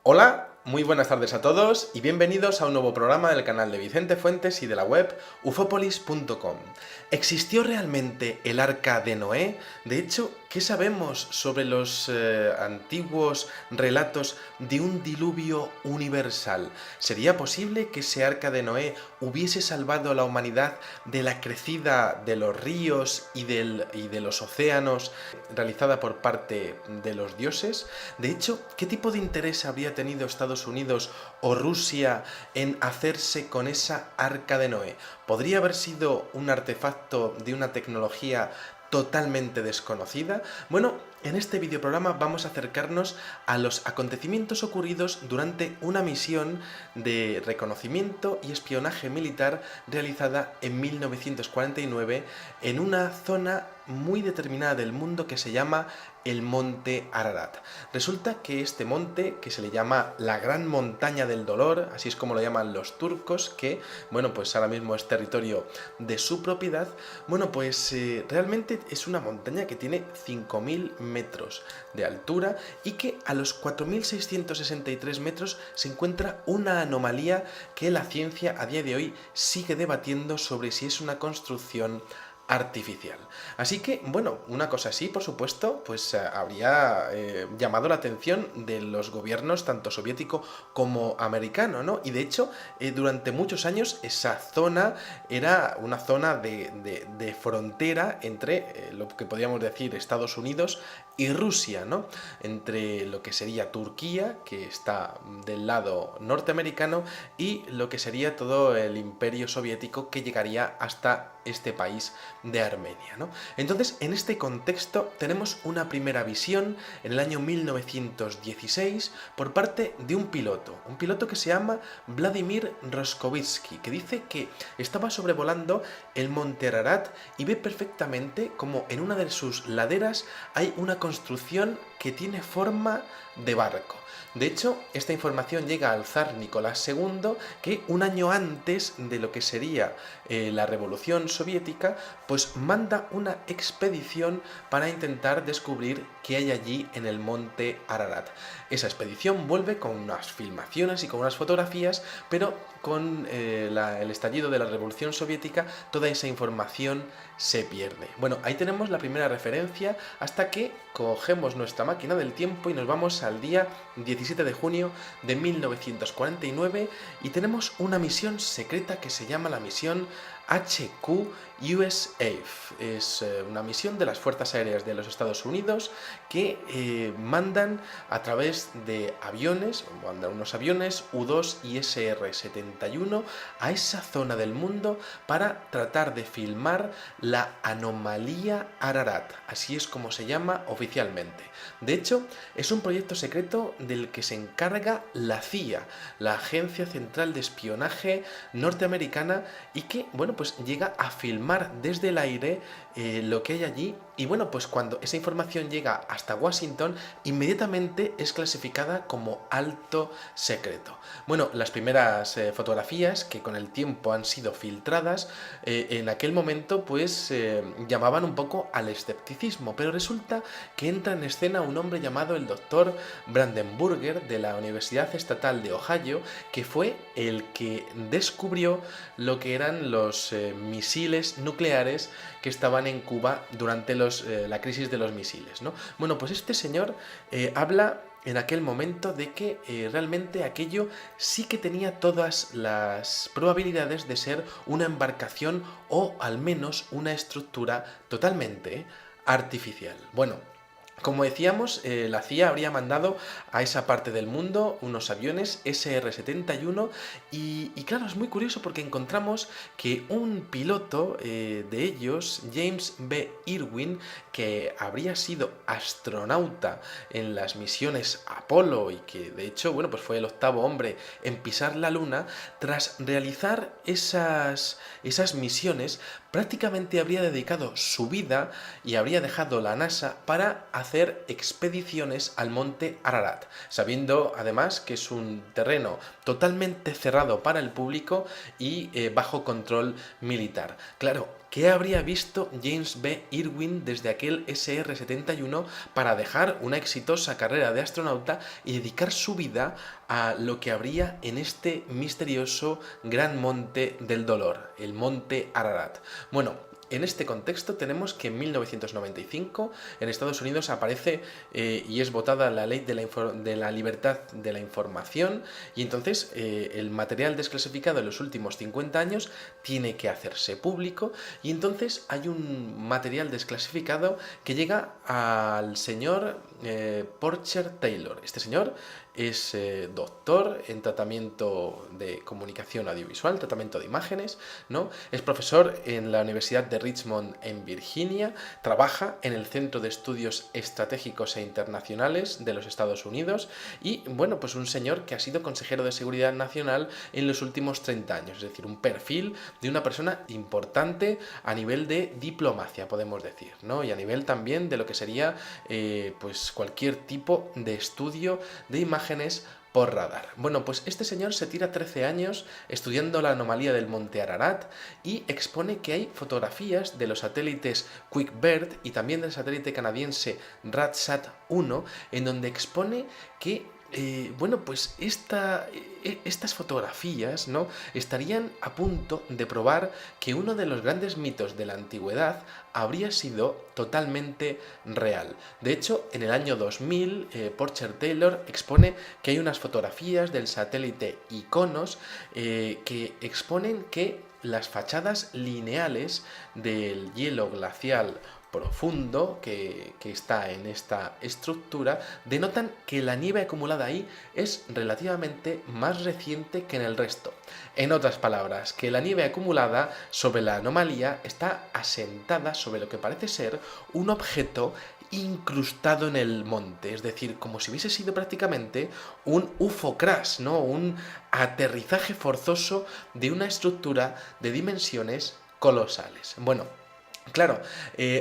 Hola, muy buenas tardes a todos y bienvenidos a un nuevo programa del canal de Vicente Fuentes y de la web ufopolis.com. ¿Existió realmente el Arca de Noé? De hecho, ¿qué sabemos sobre los antiguos relatos de un diluvio universal? ¿Sería posible que ese Arca de Noé hubiese salvado a la humanidad de la crecida de los ríos y de los océanos realizada por parte de los dioses? De hecho, ¿qué tipo de interés habría tenido Estados Unidos o Rusia en hacerse con esa Arca de Noé? ¿Podría haber sido un artefacto de una tecnología totalmente desconocida? Bueno, en este videoprograma vamos a acercarnos a los acontecimientos ocurridos durante una misión de reconocimiento y espionaje militar realizada en 1949 en una zona muy determinada del mundo que se llama el Monte Ararat. Resulta que este monte, que se le llama la Gran Montaña del Dolor, así es como lo llaman los turcos, que, bueno, pues ahora mismo es territorio de su propiedad, bueno, pues realmente es una montaña que tiene 5.000 metros de altura y que a los 4.663 metros se encuentra una anomalía que la ciencia a día de hoy sigue debatiendo sobre si es una construcción artificial. Así que, bueno, una cosa así, por supuesto, pues habría llamado la atención de los gobiernos tanto soviético como americano, ¿no? Y de hecho, durante muchos años esa zona era una zona de frontera entre lo que podríamos decir Estados Unidos y Rusia, ¿no? Entre lo que sería Turquía, que está del lado norteamericano, y lo que sería todo el imperio soviético que llegaría hasta este país de Armenia, ¿no? Entonces, en este contexto tenemos una primera visión en el año 1916 por parte de un piloto que se llama Vladimir Roskovitsky, que dice que estaba sobrevolando el Monte Ararat y ve perfectamente como en una de sus laderas hay una construcción que tiene forma de barco. De hecho, esta información llega al zar Nicolás II, que un año antes de lo que sería la Revolución Soviética, pues manda una expedición para intentar descubrir qué hay allí en el monte Ararat. Esa expedición vuelve con unas filmaciones y con unas fotografías, pero con el estallido de la Revolución Soviética toda esa información se pierde. Bueno, ahí tenemos la primera referencia hasta que cogemos nuestra máquina del tiempo y nos vamos al día 17 de junio de 1949 y tenemos una misión secreta que se llama la misión HQ USAF. Es una misión de las Fuerzas Aéreas de los Estados Unidos que mandan a través de aviones, mandan unos aviones U-2 y SR-71 a esa zona del mundo para tratar de filmar la anomalía Ararat, así es como se llama oficialmente. De hecho, es un proyecto secreto del que se encarga la CIA, la Agencia Central de Espionaje norteamericana, y que, bueno, pues llega a filmar desde el aire lo que hay allí. Y bueno, pues cuando esa información llega hasta Washington, inmediatamente es clasificada como alto secreto. Bueno, las primeras fotografías que con el tiempo han sido filtradas, en aquel momento pues llamaban un poco al escepticismo, pero resulta que entra en escena un hombre llamado el doctor Brandenburger de la Universidad Estatal de Ohio, que fue el que descubrió lo que eran los misiles nucleares que estaban en Cuba durante la crisis de los misiles, ¿no? Bueno, pues este señor habla en aquel momento de que realmente aquello sí que tenía todas las probabilidades de ser una embarcación o al menos una estructura totalmente artificial. Bueno, como decíamos, la CIA habría mandado a esa parte del mundo unos aviones SR-71 y claro, es muy curioso porque encontramos que un piloto de ellos, James B. Irwin, que habría sido astronauta en las misiones Apolo y que de hecho, bueno, pues fue el octavo hombre en pisar la Luna, tras realizar esas misiones, prácticamente habría dedicado su vida y habría dejado la NASA para hacer expediciones al monte Ararat, sabiendo además que es un terreno totalmente cerrado para el público y bajo control militar. Claro, ¿qué habría visto James B. Irwin desde aquel SR-71 para dejar una exitosa carrera de astronauta y dedicar su vida a lo que habría en este misterioso gran monte del dolor, el monte Ararat? Bueno, en este contexto tenemos que en 1995 en Estados Unidos aparece y es votada la ley de la libertad de la información, y entonces el material desclasificado en los últimos 50 años tiene que hacerse público, y entonces hay un material desclasificado que llega al señor Porcher Taylor. Este señor es doctor en tratamiento de comunicación audiovisual, tratamiento de imágenes, ¿no? Es profesor en la Universidad de Richmond en Virginia, trabaja en el Centro de Estudios Estratégicos e Internacionales de los Estados Unidos y, bueno, pues un señor que ha sido consejero de Seguridad Nacional en los últimos 30 años, es decir, un perfil de una persona importante a nivel de diplomacia, podemos decir, ¿no? Y a nivel también de lo que sería pues cualquier tipo de estudio de imágenes por radar. Bueno, pues este señor se tira 13 años estudiando la anomalía del monte Ararat y expone que hay fotografías de los satélites QuickBird y también del satélite canadiense RadSat-1 en donde expone que bueno, pues estas fotografías, ¿no?, estarían a punto de probar que uno de los grandes mitos de la antigüedad habría sido totalmente real. De hecho, en el año 2000, Porcher Taylor expone que hay unas fotografías del satélite Iconos que exponen que las fachadas lineales del hielo glacial profundo que está en esta estructura denotan que la nieve acumulada ahí es relativamente más reciente que en el resto. En otras palabras, que la nieve acumulada sobre la anomalía está asentada sobre lo que parece ser un objeto incrustado en el monte, es decir, como si hubiese sido prácticamente un UFO crash, ¿no?, un aterrizaje forzoso de una estructura de dimensiones colosales. Bueno, claro,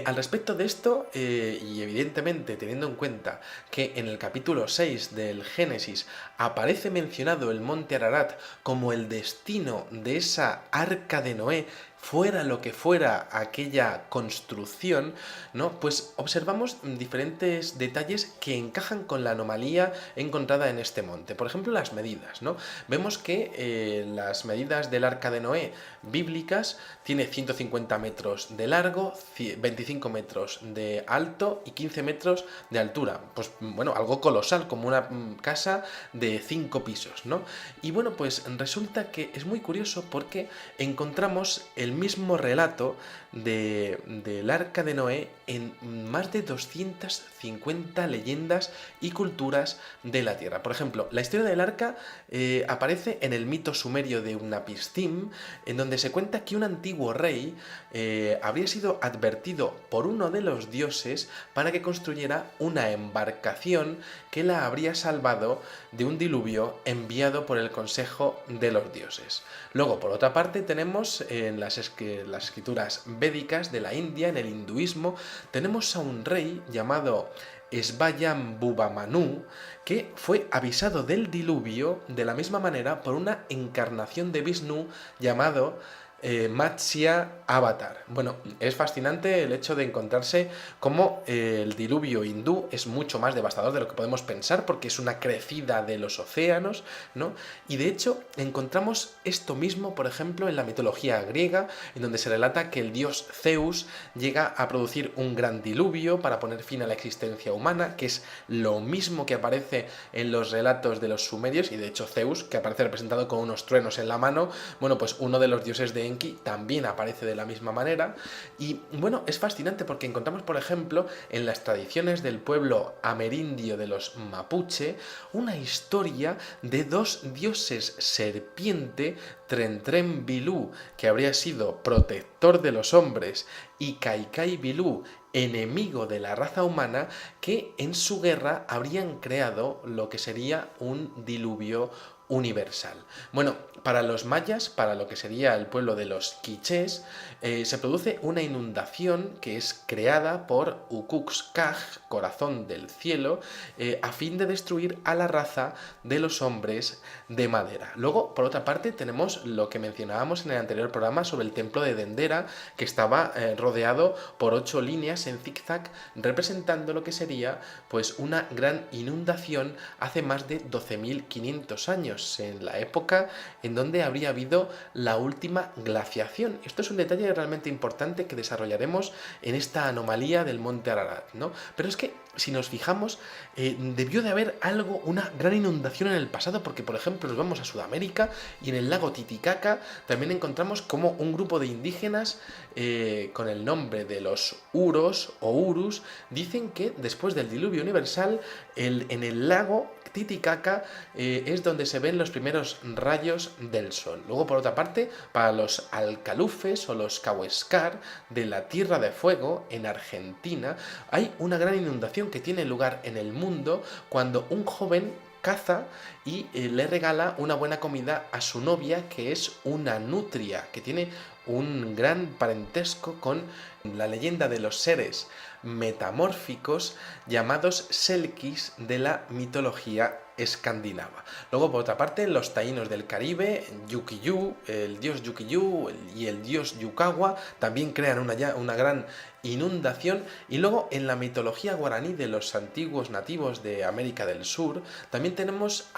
al respecto de esto, y evidentemente teniendo en cuenta que en el capítulo 6 del Génesis aparece mencionado el monte Ararat como el destino de esa arca de Noé, fuera lo que fuera aquella construcción, ¿no?, pues observamos diferentes detalles que encajan con la anomalía encontrada en este monte. Por ejemplo, las medidas, ¿no? Vemos que las medidas del arca de Noé bíblicas tiene 150 metros de largo, 25 metros de alto y 15 metros de altura. Pues bueno, algo colosal, como una casa de 5 pisos, ¿no? Y bueno, pues resulta que es muy curioso porque encontramos el mismo relato del arca de Noé en más de 250 leyendas y culturas de la Tierra. Por ejemplo, la historia del arca aparece en el mito sumerio de Unapistim, en donde se cuenta que un antiguo rey habría sido advertido por uno de los dioses para que construyera una embarcación que la habría salvado de un diluvio enviado por el consejo de los dioses. Luego, por otra parte, tenemos en las escrituras védicas de la India, en el hinduismo, tenemos a un rey llamado Svayambhuva que fue avisado del diluvio de la misma manera por una encarnación de Vishnu llamado Matsya Avatar. Bueno, es fascinante el hecho de encontrarse cómo el diluvio hindú es mucho más devastador de lo que podemos pensar, porque es una crecida de los océanos, ¿no? Y de hecho encontramos esto mismo, por ejemplo, en la mitología griega, en donde se relata que el dios Zeus llega a producir un gran diluvio para poner fin a la existencia humana, que es lo mismo que aparece en los relatos de los sumerios, y de hecho Zeus, que aparece representado con unos truenos en la mano, bueno, pues uno de los dioses de Enki también aparece de la misma manera. Y bueno, es fascinante porque encontramos, por ejemplo, en las tradiciones del pueblo amerindio de los mapuche, una historia de dos dioses serpiente, Tren Bilú, que habría sido protector de los hombres, y Kaikai Bilú, enemigo de la raza humana, que en su guerra habrían creado lo que sería un diluvio universal. Bueno, para los mayas, para lo que sería el pueblo de los quichés, se produce una inundación que es creada por Ucuxcaj, corazón del cielo, a fin de destruir a la raza de los hombres de madera. Luego, por otra parte, tenemos lo que mencionábamos en el anterior programa sobre el templo de Dendera, que estaba rodeado por 8 líneas en zigzag, representando lo que sería pues una gran inundación hace más de 12.500 años, en la época en donde habría habido la última glaciación. Esto es un detalle realmente importante que desarrollaremos en esta anomalía del monte Ararat, ¿no? Pero es que si nos fijamos, debió de haber una gran inundación en el pasado, porque por ejemplo nos vamos a Sudamérica y en el lago Titicaca también encontramos como un grupo de indígenas con el nombre de los Uros o Urus dicen que después del diluvio universal en el lago Titicaca es donde se ven los primeros rayos del sol. Luego, por otra parte, para los alcalufes o los Cahuéscar de la Tierra de Fuego en Argentina, hay una gran inundación que tiene lugar en el mundo cuando un joven caza y le regala una buena comida a su novia, que es una nutria, que tiene un gran parentesco con la leyenda de los seres metamórficos llamados selkis de la mitología escandinava. Luego, por otra parte, los taínos del Caribe, Yukiyu, el dios Yukiyu y el dios Yukawa también crean una gran inundación. Y luego, en la mitología guaraní de los antiguos nativos de América del Sur, también tenemos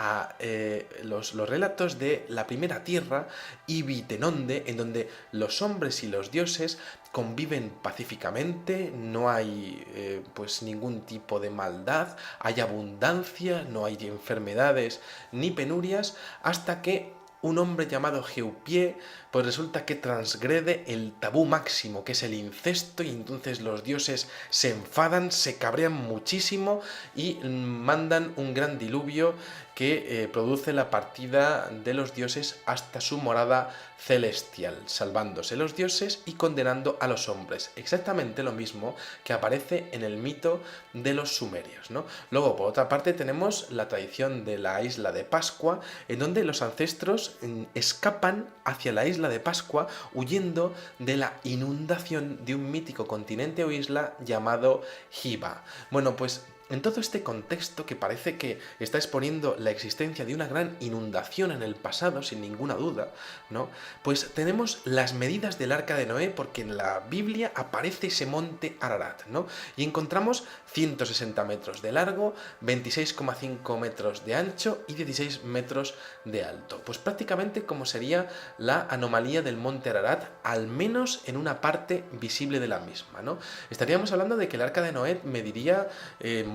los relatos de la primera tierra, Ibitenonde, en donde los hombres y los dioses conviven pacíficamente, no hay pues ningún tipo de maldad, hay abundancia, no hay enfermedades ni penurias, hasta que un hombre llamado Geupié pues resulta que transgrede el tabú máximo, que es el incesto, y entonces los dioses se enfadan, se cabrean muchísimo y mandan un gran diluvio que produce la partida de los dioses hasta su morada celestial, salvándose los dioses y condenando a los hombres. Exactamente lo mismo que aparece en el mito de los sumerios, ¿no? Luego, por otra parte, tenemos la tradición de la isla de Pascua, en donde los ancestros escapan hacia la isla de Pascua huyendo de la inundación de un mítico continente o isla llamado Hiva. Bueno, pues en todo este contexto que parece que está exponiendo la existencia de una gran inundación en el pasado, sin ninguna duda, ¿no? Pues tenemos las medidas del Arca de Noé, porque en la Biblia aparece ese monte Ararat, ¿no? Y encontramos 160 metros de largo, 26,5 metros de ancho y 16 metros de alto. Pues prácticamente como sería la anomalía del monte Ararat, al menos en una parte visible de la misma, ¿no? Estaríamos hablando de que el Arca de Noé mediría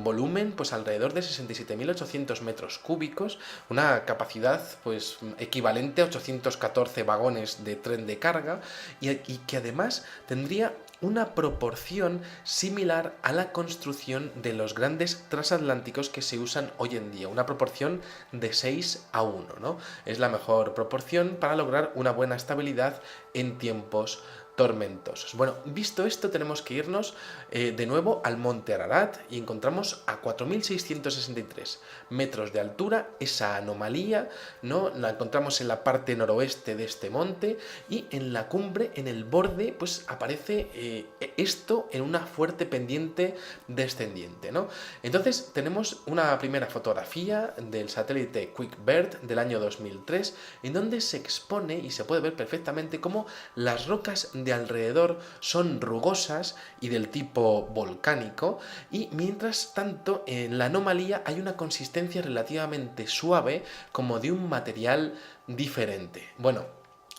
volumen pues alrededor de 67.800 metros cúbicos, una capacidad pues equivalente a 814 vagones de tren de carga y que además tendría una proporción similar a la construcción de los grandes transatlánticos que se usan hoy en día, una proporción de 6:1, ¿no? Es la mejor proporción para lograr una buena estabilidad en tiempos tormentosos. Bueno, visto esto, tenemos que irnos de nuevo al monte Ararat y encontramos a 4.663 metros de altura esa anomalía, ¿no? La encontramos en la parte noroeste de este monte y en la cumbre, en el borde, pues aparece esto en una fuerte pendiente descendiente, ¿no? Entonces tenemos una primera fotografía del satélite QuickBird del año 2003 en donde se expone y se puede ver perfectamente cómo las rocas de alrededor son rugosas y del tipo volcánico, y mientras tanto en la anomalía hay una consistencia relativamente suave, como de un material diferente. Bueno,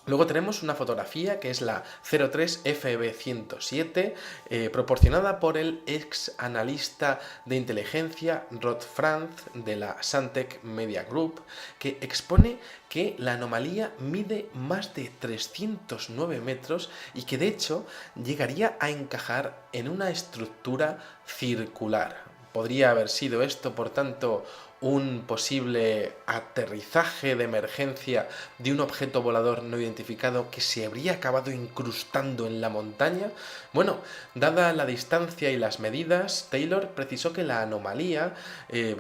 luego tenemos una fotografía que es la 03FB107, proporcionada por el ex analista de inteligencia Rod Franz de la Santec Media Group, que expone que la anomalía mide más de 309 metros y que de hecho llegaría a encajar en una estructura circular. Podría haber sido esto, por tanto, un posible aterrizaje de emergencia de un objeto volador no identificado que se habría acabado incrustando en la montaña? Bueno, dada la distancia y las medidas, Taylor precisó que la anomalía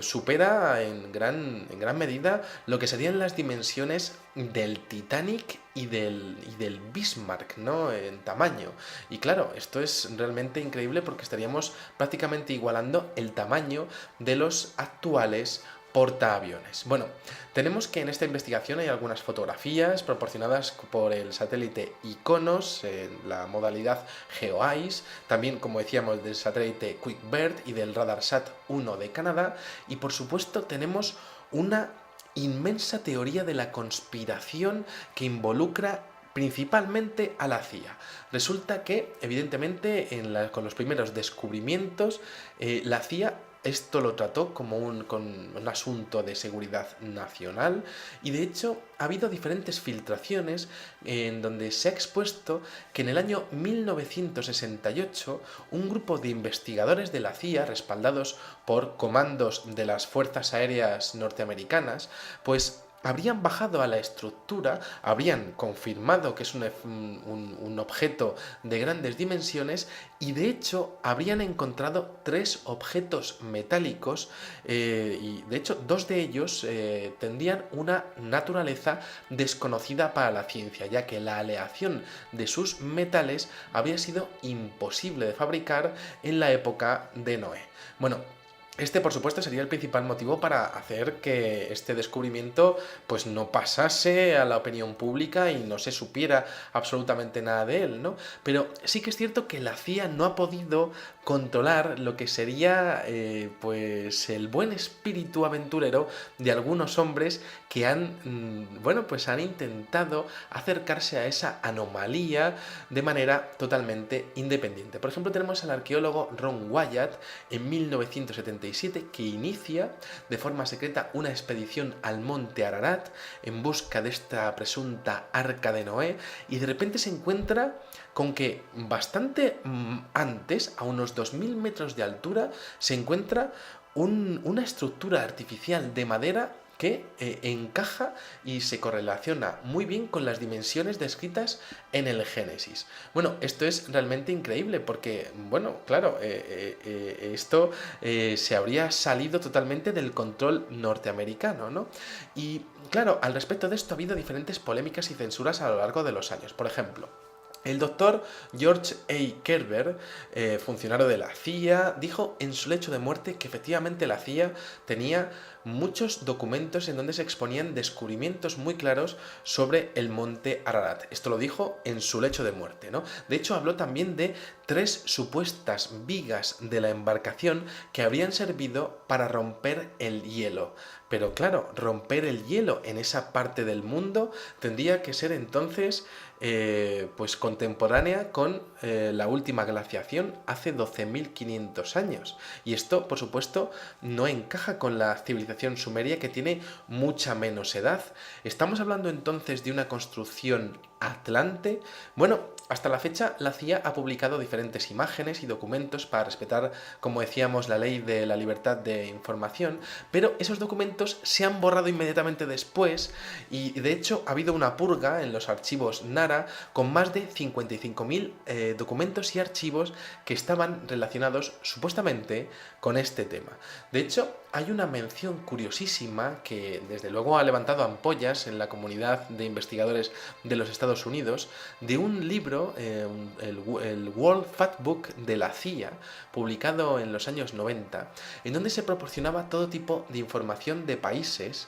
supera en gran medida lo que serían las dimensiones del Titanic y del Bismarck, ¿no? En tamaño. Y claro, esto es realmente increíble porque estaríamos prácticamente igualando el tamaño de los actuales portaaviones. Bueno, tenemos que en esta investigación hay algunas fotografías proporcionadas por el satélite Iconos en la modalidad GeoEyes, también como decíamos del satélite QuickBird y del RadarSat 1 de Canadá, y por supuesto tenemos una inmensa teoría de la conspiración que involucra principalmente a la CIA. Resulta que, evidentemente, con los primeros descubrimientos, la CIA esto lo trató como con un asunto de seguridad nacional y de hecho ha habido diferentes filtraciones en donde se ha expuesto que en el año 1968 un grupo de investigadores de la CIA respaldados por comandos de las Fuerzas Aéreas norteamericanas pues habrían bajado a la estructura, habrían confirmado que es un objeto de grandes dimensiones y de hecho habrían encontrado 3 objetos metálicos y de hecho 2 de ellos tendrían una naturaleza desconocida para la ciencia, ya que la aleación de sus metales habría sido imposible de fabricar en la época de Noé. Bueno, este, por supuesto, sería el principal motivo para hacer que este descubrimiento pues no pasase a la opinión pública y no se supiera absolutamente nada de él, ¿no? Pero sí que es cierto que la CIA no ha podido controlar lo que sería pues el buen espíritu aventurero de algunos hombres que pues han intentado acercarse a esa anomalía de manera totalmente independiente. Por ejemplo, tenemos al arqueólogo Ron Wyatt en 1977 que inicia de forma secreta una expedición al monte Ararat en busca de esta presunta Arca de Noé y de repente se encuentra con que bastante antes, a unos 2000 metros de altura, se encuentra una estructura artificial de madera que encaja y se correlaciona muy bien con las dimensiones descritas en el Génesis. Bueno, esto es realmente increíble porque, bueno, claro, esto se habría salido totalmente del control norteamericano, ¿no? Y claro, al respecto de esto ha habido diferentes polémicas y censuras a lo largo de los años. Por ejemplo, el doctor George A. Kerber, funcionario de la CIA, dijo en su lecho de muerte que efectivamente la CIA tenía muchos documentos en donde se exponían descubrimientos muy claros sobre el monte Ararat. Esto lo dijo en su lecho de muerte, ¿no? De hecho, habló también de 3 supuestas vigas de la embarcación que habrían servido para romper el hielo. Pero claro, romper el hielo en esa parte del mundo tendría que ser entonces pues contemporánea con la última glaciación hace 12.500 años. Y esto, por supuesto, no encaja con la civilización sumeria que tiene mucha menos edad. ¿Estamos hablando entonces de una construcción atlante? Bueno, hasta la fecha la CIA ha publicado diferentes imágenes y documentos para respetar, como decíamos, la ley de la libertad de información, pero esos documentos se han borrado inmediatamente después y de hecho ha habido una purga en los archivos NARA con más de 55.000 documentos y archivos que estaban relacionados supuestamente con este tema. De hecho, hay una mención curiosísima que desde luego ha levantado ampollas en la comunidad de investigadores de los Estados Unidos de un libro, el World Factbook de la CIA, publicado en los años 90, en donde se proporcionaba todo tipo de información de países,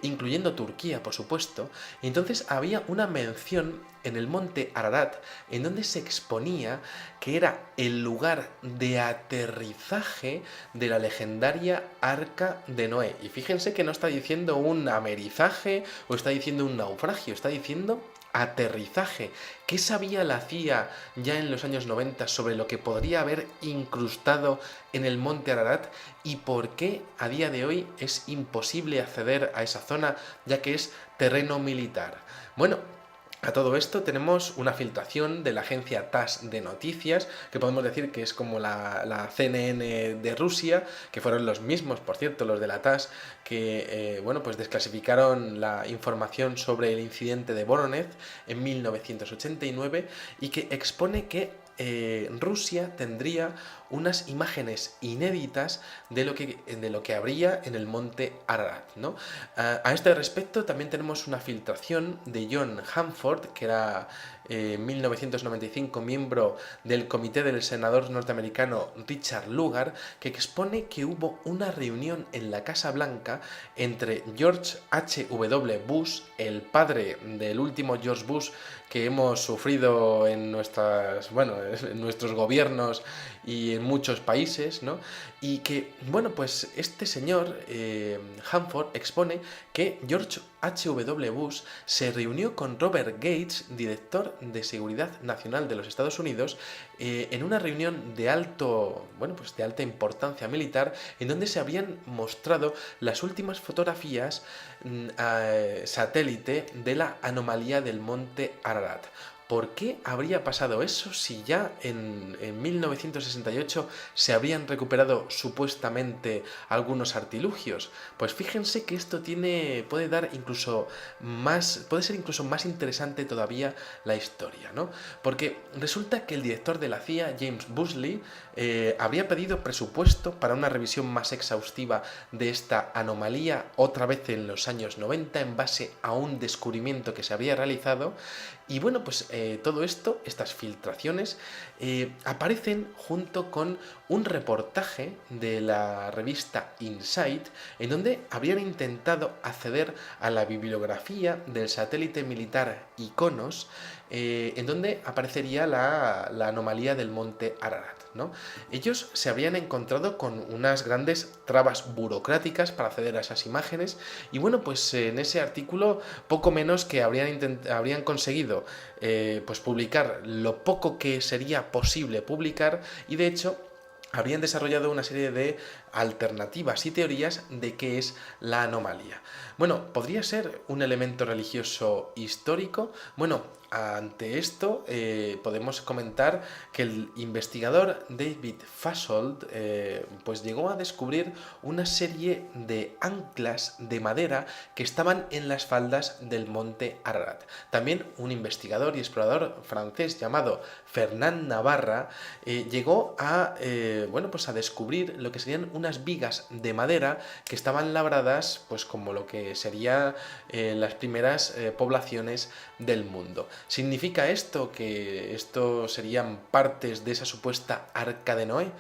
incluyendo Turquía, por supuesto. Y entonces había una mención en el monte Ararat, en donde se exponía que era el lugar de aterrizaje de la legendaria Arca de Noé. Y fíjense que no está diciendo un amerizaje o está diciendo un naufragio, está diciendo aterrizaje. ¿Qué sabía la CIA ya en los años 90 sobre lo que podría haber incrustado en el monte Ararat y por qué a día de hoy es imposible acceder a esa zona ya que es terreno militar? Bueno, A todo esto tenemos una filtración de la agencia TASS de noticias, que podemos decir que es como la CNN de Rusia, que fueron los mismos, por cierto, los de la TASS, que bueno, pues desclasificaron la información sobre el incidente de Voronezh en 1989 y que expone que Rusia tendría unas imágenes inéditas de lo que habría en el monte Ararat, ¿no? A este respecto también tenemos una filtración de John Hanford, que era en 1995 miembro del comité del senador norteamericano Richard Lugar, que expone que hubo una reunión en la Casa Blanca entre George H.W. Bush, el padre del último George Bush que hemos sufrido en en nuestros gobiernos y en muchos países, ¿no? Y que, bueno, pues este señor, Hanford, expone que George H.W. Bush se reunió con Robert Gates, director de Seguridad Nacional de los Estados Unidos, en una reunión de de alta importancia militar, en donde se habían mostrado las últimas fotografías satélite de la anomalía del monte Ararat. ¿Por qué habría pasado eso si ya en 1968 se habrían recuperado supuestamente algunos artilugios? Pues fíjense que esto puede ser incluso más interesante todavía la historia, ¿no? Porque resulta que el director de la CIA, James Busley, habría pedido presupuesto para una revisión más exhaustiva de esta anomalía, otra vez en los años 90, en base a un descubrimiento que se había realizado. Y bueno, pues todo esto, estas filtraciones, aparecen junto con un reportaje de la revista Insight, en donde habrían intentado acceder a la bibliografía del satélite militar Iconos, en donde aparecería la anomalía del monte Ararat, ¿no? Ellos se habrían encontrado con unas grandes trabas burocráticas para acceder a esas imágenes y bueno, pues en ese artículo poco menos que habrían conseguido pues publicar lo poco que sería posible publicar y de hecho habrían desarrollado una serie de alternativas y teorías de qué es la anomalía. Bueno, ¿podría ser un elemento religioso histórico? Bueno, ante esto podemos comentar que el investigador David Fasold pues llegó a descubrir una serie de anclas de madera que estaban en las faldas del monte Ararat. También un investigador y explorador francés llamado Fernand Navarra llegó a a descubrir lo que serían unas vigas de madera que estaban labradas pues como lo que serían las primeras poblaciones del mundo. ¿Significa esto que esto serían partes de esa supuesta arca de Noé?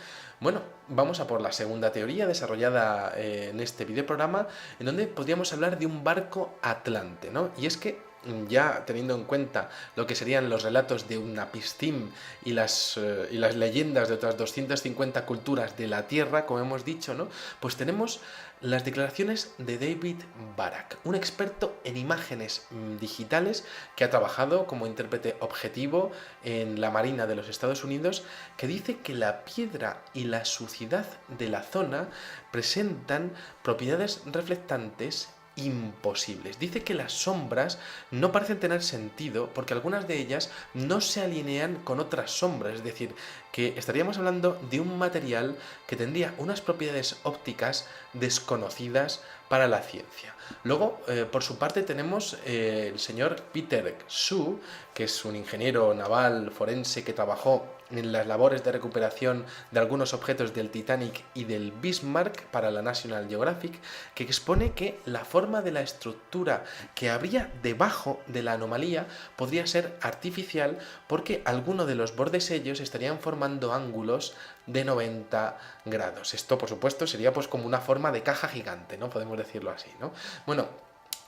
Bueno, vamos a por la segunda teoría desarrollada en este videoprograma, en donde podríamos hablar de un barco atlante, ¿no? Y es que ya teniendo en cuenta lo que serían los relatos de Unapistim y las leyendas de otras 250 culturas de la Tierra, como hemos dicho, ¿no? Pues tenemos las declaraciones de David Barak, un experto en imágenes digitales que ha trabajado como intérprete objetivo en la Marina de los Estados Unidos, que dice que la piedra y la suciedad de la zona presentan propiedades reflectantes imposibles. Dice que las sombras no parecen tener sentido porque algunas de ellas no se alinean con otras sombras, es decir, que estaríamos hablando de un material que tendría unas propiedades ópticas desconocidas para la ciencia. Luego, por su parte, tenemos el señor Peter Xu, que es un ingeniero naval forense que trabajó en las labores de recuperación de algunos objetos del Titanic y del Bismarck para la National Geographic, que expone que la forma de la estructura que habría debajo de la anomalía podría ser artificial porque algunos de los bordes ellos estarían formando ángulos de 90 grados. Esto, por supuesto, sería pues como una forma de caja gigante, ¿no? Podemos decirlo así, ¿no? Bueno,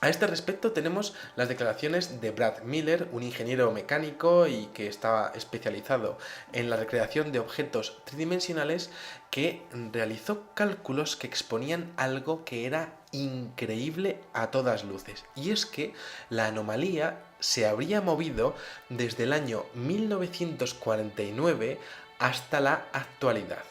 a este respecto tenemos las declaraciones de Brad Miller, un ingeniero mecánico y que estaba especializado en la recreación de objetos tridimensionales, que realizó cálculos que exponían algo que era increíble a todas luces. Y es que la anomalía se habría movido desde el año 1949 hasta la actualidad.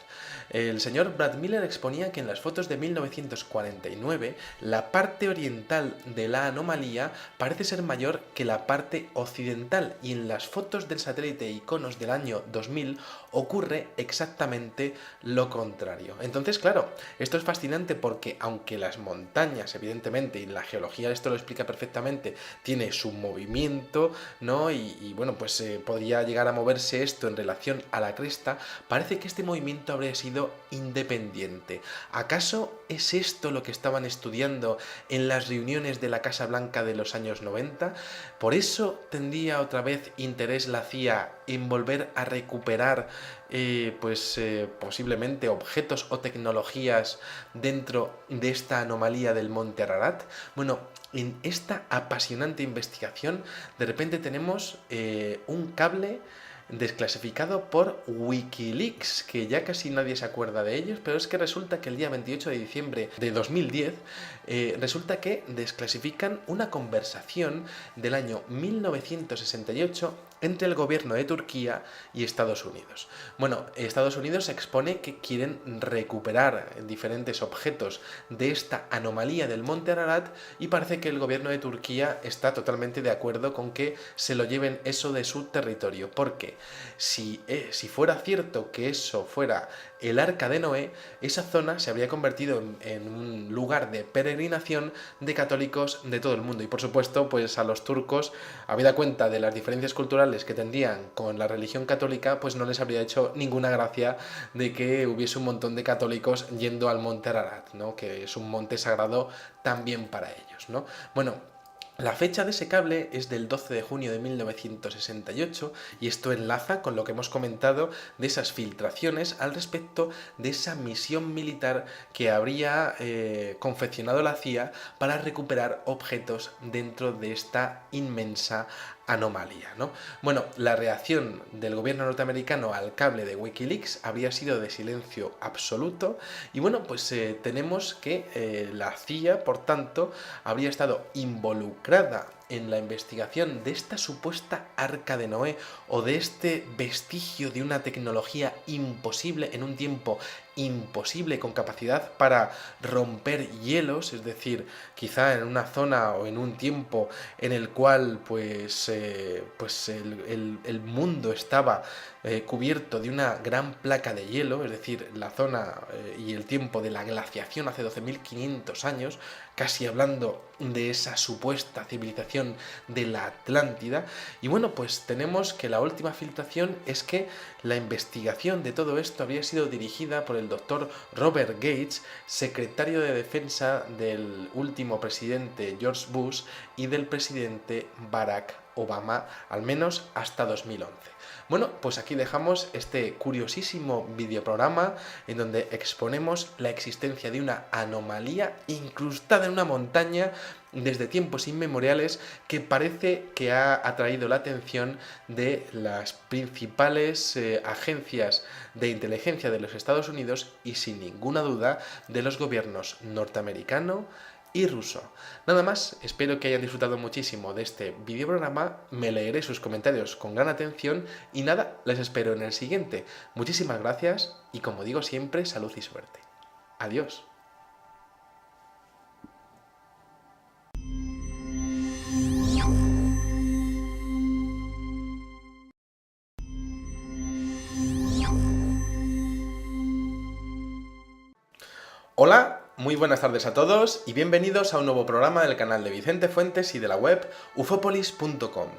El señor Brad Miller exponía que en las fotos de 1949 la parte oriental de la anomalía parece ser mayor que la parte occidental, y en las fotos del satélite Iconos del año 2000 ocurre exactamente lo contrario. Entonces, claro, esto es fascinante porque aunque las montañas, evidentemente, y la geología esto lo explica perfectamente, tiene su movimiento, ¿no? Y bueno, pues podría llegar a moverse esto en relación a la cresta, parece que este movimiento habría sido independiente. ¿Acaso es esto lo que estaban estudiando en las reuniones de la Casa Blanca de los años 90? ¿Por eso tendría otra vez interés la CIA en volver a recuperar posiblemente objetos o tecnologías dentro de esta anomalía del Monte Ararat? Bueno, en esta apasionante investigación de repente tenemos un cable desclasificado por Wikileaks, que ya casi nadie se acuerda de ellos, pero es que resulta que el día 28 de diciembre de 2010 resulta que desclasifican una conversación del año 1968 entre el gobierno de Turquía y Estados Unidos. Bueno, Estados Unidos expone que quieren recuperar diferentes objetos de esta anomalía del Monte Ararat, y parece que el gobierno de Turquía está totalmente de acuerdo con que se lo lleven eso de su territorio, porque si fuera cierto que eso fuera el Arca de Noé, esa zona se habría convertido en un lugar de peregrinación de católicos de todo el mundo, y por supuesto pues a los turcos, habida cuenta de las diferencias culturales que tendrían con la religión católica, pues no les habría hecho ninguna gracia de que hubiese un montón de católicos yendo al Monte Ararat, ¿no? Que es un monte sagrado también para ellos, ¿no? Bueno, la fecha de ese cable es del 12 de junio de 1968, y esto enlaza con lo que hemos comentado de esas filtraciones al respecto de esa misión militar que habría confeccionado la CIA para recuperar objetos dentro de esta inmensa anomalía, ¿no? Bueno, la reacción del gobierno norteamericano al cable de Wikileaks habría sido de silencio absoluto, y bueno, pues tenemos que la CIA, por tanto, habría estado involucrada en la investigación de esta supuesta Arca de Noé, o de este vestigio de una tecnología imposible en un tiempo imposible, con capacidad para romper hielos, es decir, quizá en una zona o en un tiempo en el cual el mundo estaba cubierto de una gran placa de hielo, es decir, la zona y el tiempo de la glaciación hace 12.500 años, casi hablando de esa supuesta civilización de la Atlántida. Y bueno, pues tenemos que la última filtración es que la investigación de todo esto había sido dirigida por el doctor Robert Gates, secretario de defensa del último presidente George Bush y del presidente Barack Obama, al menos hasta 2011. Bueno, pues aquí dejamos este curiosísimo videoprograma en donde exponemos la existencia de una anomalía incrustada en una montaña desde tiempos inmemoriales, que parece que ha atraído la atención de las principales agencias de inteligencia de los Estados Unidos y, sin ninguna duda, de los gobiernos norteamericano y ruso. Nada más, espero que hayan disfrutado muchísimo de este videoprograma, me leeré sus comentarios con gran atención y nada, les espero en el siguiente. Muchísimas gracias y, como digo siempre, salud y suerte. Adiós. Hola, muy buenas tardes a todos y bienvenidos a un nuevo programa del canal de Vicente Fuentes y de la web ufopolis.com.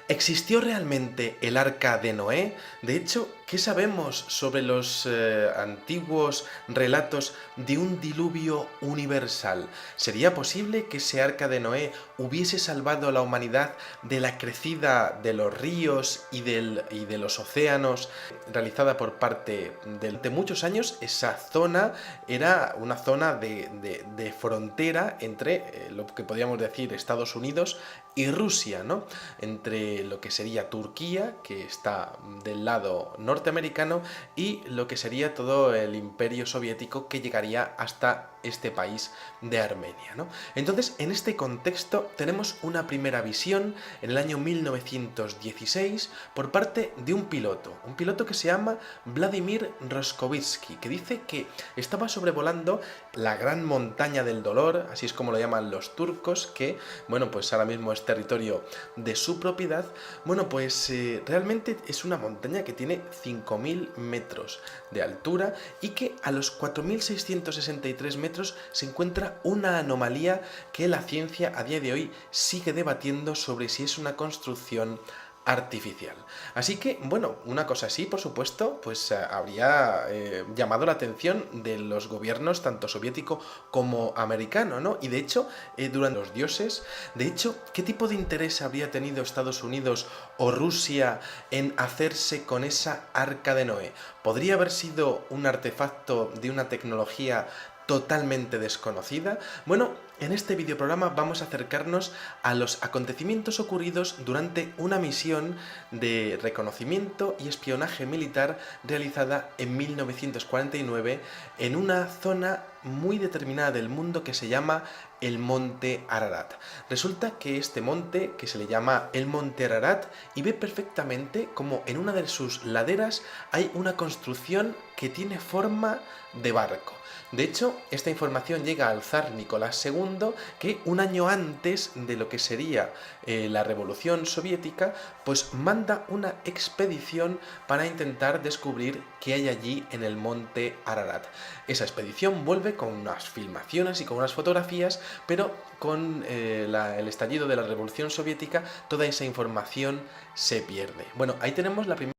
¿Existió realmente el Arca de Noé? De hecho, ¿qué sabemos sobre los antiguos relatos de un diluvio universal? ¿Sería posible que ese Arca de Noé hubiese salvado a la humanidad de la crecida de los ríos y de los océanos realizada por parte de muchos años? Esa zona era una zona de frontera entre lo que podríamos decir Estados Unidos y Rusia, ¿no? Entre lo que sería Turquía, que está del lado norte, norteamericano y lo que sería todo el imperio soviético que llegaría hasta este país de Armenia, ¿no? Entonces, en este contexto tenemos una primera visión en el año 1916 por parte de un piloto que se llama Vladimir Roskovitsky, que dice que estaba sobrevolando la gran montaña del dolor, así es como lo llaman los turcos, que, bueno, pues ahora mismo es territorio de su propiedad. Bueno, pues realmente es una montaña que tiene 5.000 metros de altura y que a los 4.663 metros se encuentra una anomalía que la ciencia a día de hoy sigue debatiendo sobre si es una construcción artificial. Así que, bueno, una cosa así, por supuesto, pues habría llamado la atención de los gobiernos tanto soviético como americano, ¿no? Y de hecho, durante los dioses, de hecho, ¿qué tipo de interés habría tenido Estados Unidos o Rusia en hacerse con esa Arca de Noé? ¿Podría haber sido un artefacto de una tecnología totalmente desconocida? Bueno, en este videoprograma vamos a acercarnos a los acontecimientos ocurridos durante una misión de reconocimiento y espionaje militar realizada en 1949 en una zona muy determinada del mundo que se llama el Monte Ararat. Resulta que este monte, que se le llama el Monte Ararat, y ve perfectamente como en una de sus laderas hay una construcción que tiene forma de barco. De hecho, esta información llega al zar Nicolás II, que un año antes de lo que sería la Revolución Soviética, pues manda una expedición para intentar descubrir qué hay allí en el monte Ararat. Esa expedición vuelve con unas filmaciones y con unas fotografías, pero con el estallido de la Revolución Soviética toda esa información se pierde. Bueno, ahí tenemos la primera